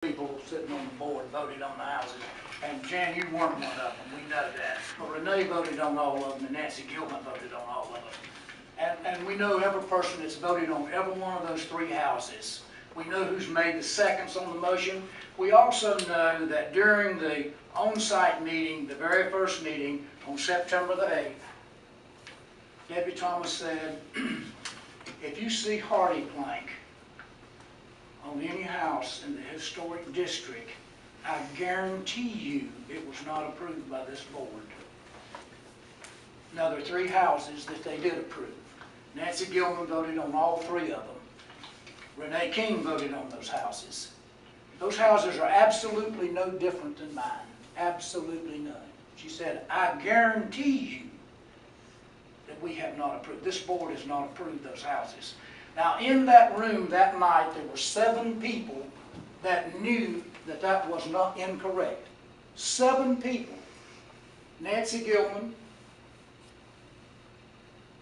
people sitting on the board voted on the houses, and Jan, you weren't one of them, we know that. But Renee voted on all of them, and Nancy Gilman voted on all of them. And we know every person that's voted on every one of those three houses. We know who's made the seconds on the motion. We also know that during the on-site meeting, the very first meeting on September the 8th, Debbie Thomas said, if you see Hardy Plank on any house in the historic district, I guarantee you it was not approved by this board. Now, there are three houses that they did approve. Nancy Gilman voted on all three of them. Renee King voted on those houses. Those houses are absolutely no different than mine. Absolutely none. She said, I guarantee you that we have not approved. This board has not approved those houses. Now, in that room that night, there were 7 people that knew that that was not incorrect. 7 people. Nancy Gilman,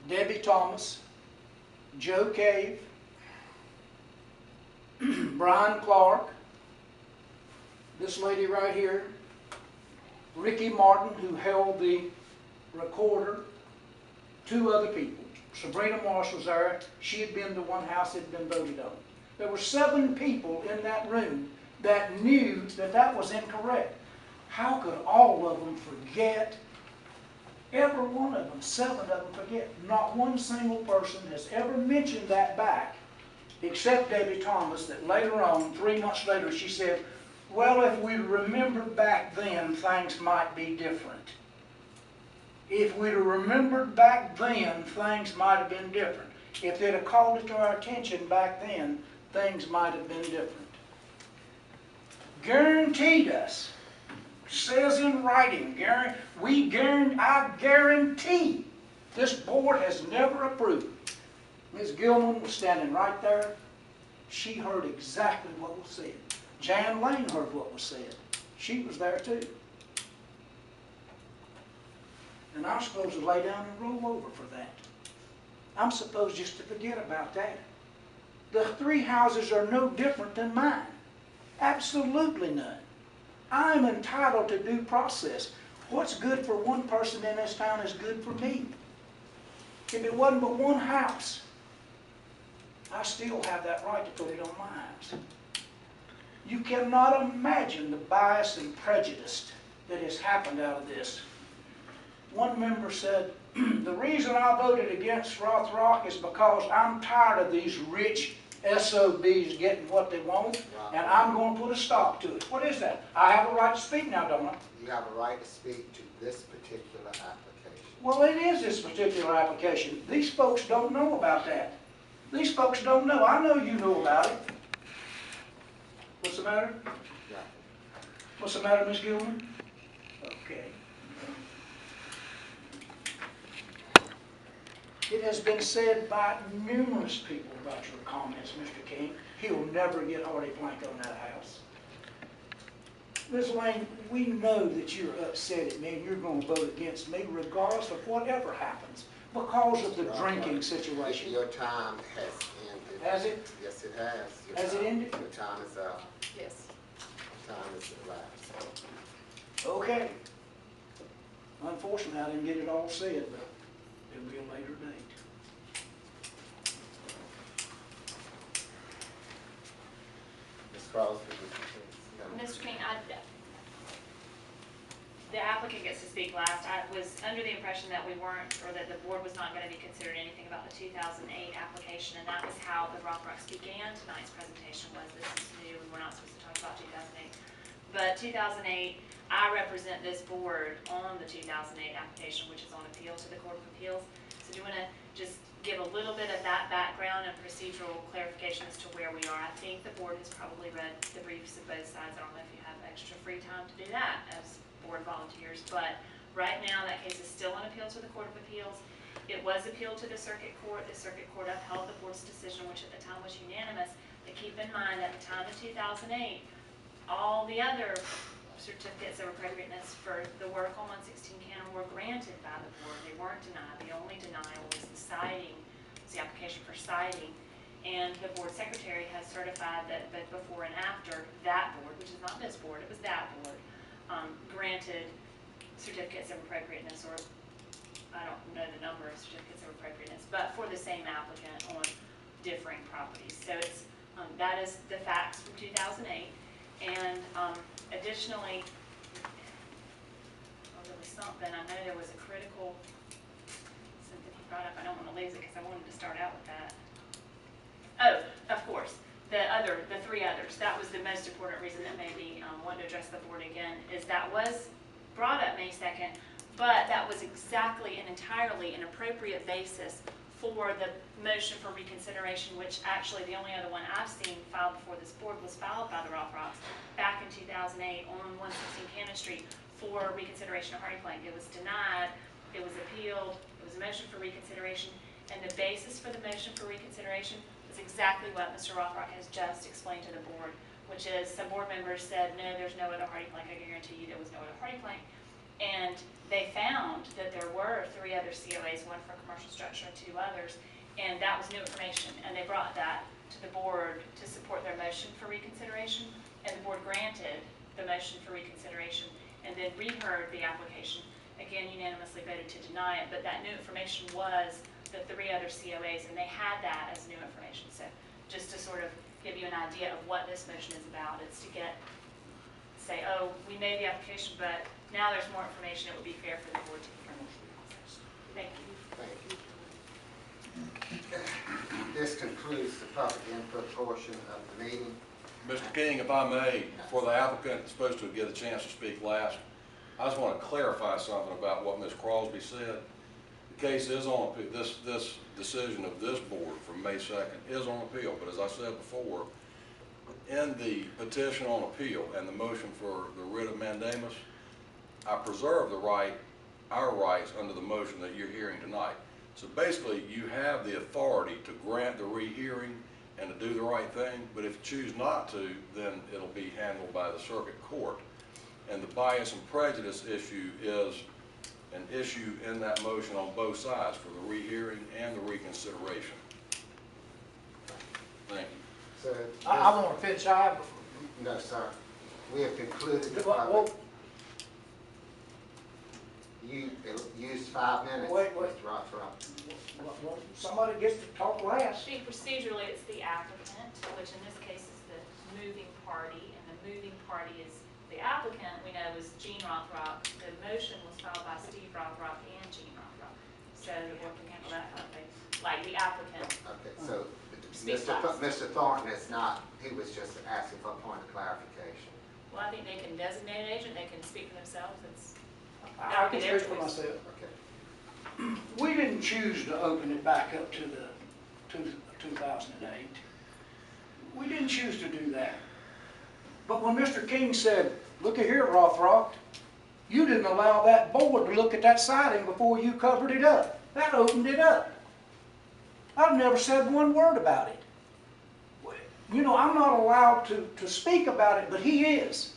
Debbie Thomas, Joe Cave, Brian Clark, this lady right here, Ricky Martin, who held the recorder, 2 other people. Sabrina Marsh was there. She had been to one house that had been voted on. There were 7 people in that room that knew that that was incorrect. How could all of them forget? Every one of them, 7 of them forget. Not one single person has ever mentioned that back, except Debbie Thomas, that later on, 3 months later, she said, well, if we remembered back then, things might be different. If we'd have remembered back then, things might have been different. If they'd have called it to our attention back then, things might have been different. Guaranteed us. Says in writing, I guarantee this board has never approved. Ms. Gilman was standing right there. She heard exactly what was said. Jan Lane heard what was said. She was there too. And I'm supposed to lay down and roll over for that. I'm supposed just to forget about that. The 3 houses are no different than mine. Absolutely none. I'm entitled to due process. What's good for one person in this town is good for me. If it wasn't but one house, I still have that right to put it on my house. You cannot imagine the bias and prejudice that has happened out of this. One member said, the reason I voted against Rothrock is because I'm tired of these rich SOBs getting what they want, and I'm going to put a stop to it. What is that? I have a right to speak now, don't I? You have a right to speak to this particular application. Well, it is this particular application. These folks don't know about that. These folks don't know. I know you know about it. What's the matter? Yeah. What's the matter, Ms. Gilman? Okay. It has been said by numerous people about your comments, Mr. King. He'll never get Hardy Plank on that house. Ms. Lane, we know that you're upset at me and you're going to vote against me regardless of whatever happens because of the drinking situation. Your time has ended. Has it? Yes, it has. Has it ended? Your time is up. Yes. Your time is elapsed. Okay. Unfortunately, I didn't get it all said, but it'll be a later date. Ms. Crosby, would you please? Mr. King, the applicant gets to speak last. I was under the impression that we weren't, or that the board was not going to be considering anything about the 2008 application, and that was how the Rothrocks began tonight's presentation. Was this is new, and we're not supposed to talk about 2008. But 2008, I represent this board on the 2008 application, which is on appeal to the Court of Appeals. So do you want to just give a little bit of that background and procedural clarification as to where we are? I think the board has probably read the briefs of both sides. I don't know if you have extra free time to do that as board volunteers, but right now that case is still on appeal to the Court of Appeals. It was appealed to the Circuit Court. The Circuit Court upheld the board's decision, which at the time was unanimous. But keep in mind, at the time of 2008, all the other certificates of appropriateness for the work on 116 Cannon were granted by the board. They weren't denied. The only denial was the citing, was the application for citing. And the board secretary has certified that both before and after that board, which is not this board, it was that board, granted certificates of appropriateness, or I don't know the number of certificates of appropriateness, but for the same applicant on differing properties. So it's, that is the facts from 2008. And additionally, there was something, I know there was a critical, something he brought up, I don't want to lose it because I wanted to start out with that. Oh, of course, the three others. That was the most important reason that made me want to address the board again, is that was brought up May 2nd, but that was exactly and entirely an appropriate basis for the motion for reconsideration, which actually the only other one I've seen filed before this board was filed by the Rothrocks back in 2008 on 116 Cannon Street for reconsideration of Hardy Plank. It was denied, it was appealed, it was a motion for reconsideration, and the basis for the motion for reconsideration was exactly what Mr. Rothrock has just explained to the board, which is some board members said, no, there's no other Hardy Plank. I guarantee you there was no other Hardy Plank. And they found that there were 3 other COAs, one for commercial structure and 2 others, and that was new information. And they brought that to the board to support their motion for reconsideration, and the board granted the motion for reconsideration and then reheard the application. Again, unanimously voted to deny it, but that new information was the 3 other COAs, and they had that as new information. So just to sort of give you an idea of what this motion is about, it's to say, oh, we made the application, but now there's more information. It would be fair for the board to confirm. Thank you. Thank you. This concludes the public input portion of the meeting. Mr. King, if I may, for the applicant that's supposed to get a chance to speak last, I just want to clarify something about what Ms. Crosby said. The case is on appeal. This decision of this board from May 2nd is on appeal, but as I said before, in the petition on appeal and the motion for the writ of mandamus, I preserve our rights under the motion that you're hearing tonight. So basically, you have the authority to grant the rehearing and to do the right thing, but if you choose not to, then it'll be handled by the circuit court. And the bias and prejudice issue is an issue in that motion on both sides for the rehearing and the reconsideration. Thank you. So I want to finish. no, sir. We have concluded the Well, public. You used 5 minutes, Wait. Mr. Rothrock. Somebody gets to talk last. See, procedurally, it's the applicant, which in this case is the moving party, and the moving party is the applicant. We know is Gene Rothrock. The motion was filed by Steve Rothrock and Gene Rothrock, so the board can handle that kind of thing. Like the applicant. Okay, so Speak Mr. Thornton is not, he was just asking for a point of clarification. Well, I think they can designate an agent. They can speak for themselves. I can speak for myself. Okay. We didn't choose to open it back up to 2008. We didn't choose to do that. But when Mr. King said, look at here, Rothrock, you didn't allow that board to look at that siding before you covered it up. That opened it up. I've never said one word about it. You know, I'm not allowed to speak about it, but he is.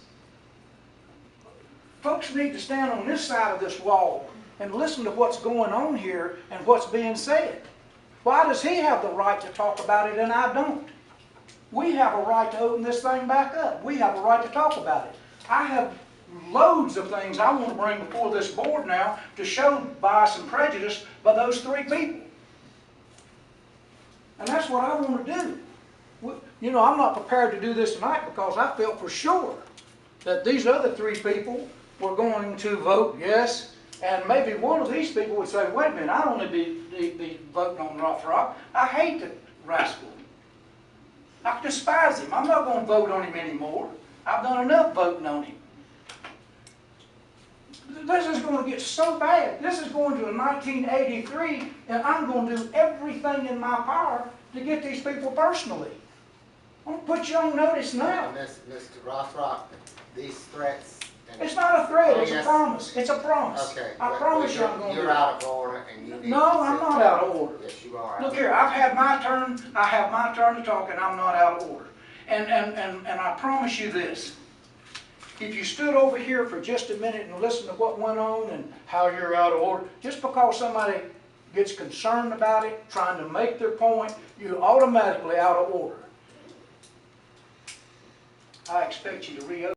Folks need to stand on this side of this wall and listen to what's going on here and what's being said. Why does he have the right to talk about it and I don't? We have a right to open this thing back up. We have a right to talk about it. I have loads of things I want to bring before this board now to show bias and prejudice by those 3 people. And that's what I want to do. You know, I'm not prepared to do this tonight because I felt for sure that these other 3 people were going to vote yes, and maybe one of these people would say, wait a minute, I don't want to be voting on Rothrock. I hate the rascal. I despise him. I'm not going to vote on him anymore. I've done enough voting on him. This is going to get so bad. This is going to a 1983, and I'm going to do everything in my power to get these people personally. I'm going to put you on notice now. Mr. Rothrock, these threats. It's not a threat, it's a promise. It's a promise. Okay. I promise you I'm going to do it. You're out of order and you need to No, I'm not out of order. Yes, you are. Look here, I've had my turn. I have my turn to talk, and I'm not out of order. And I promise you this. If you stood over here for just a minute and listened to what went on and how you're out of order, just because somebody gets concerned about it, trying to make their point, you're automatically out of order. I expect you to reopen.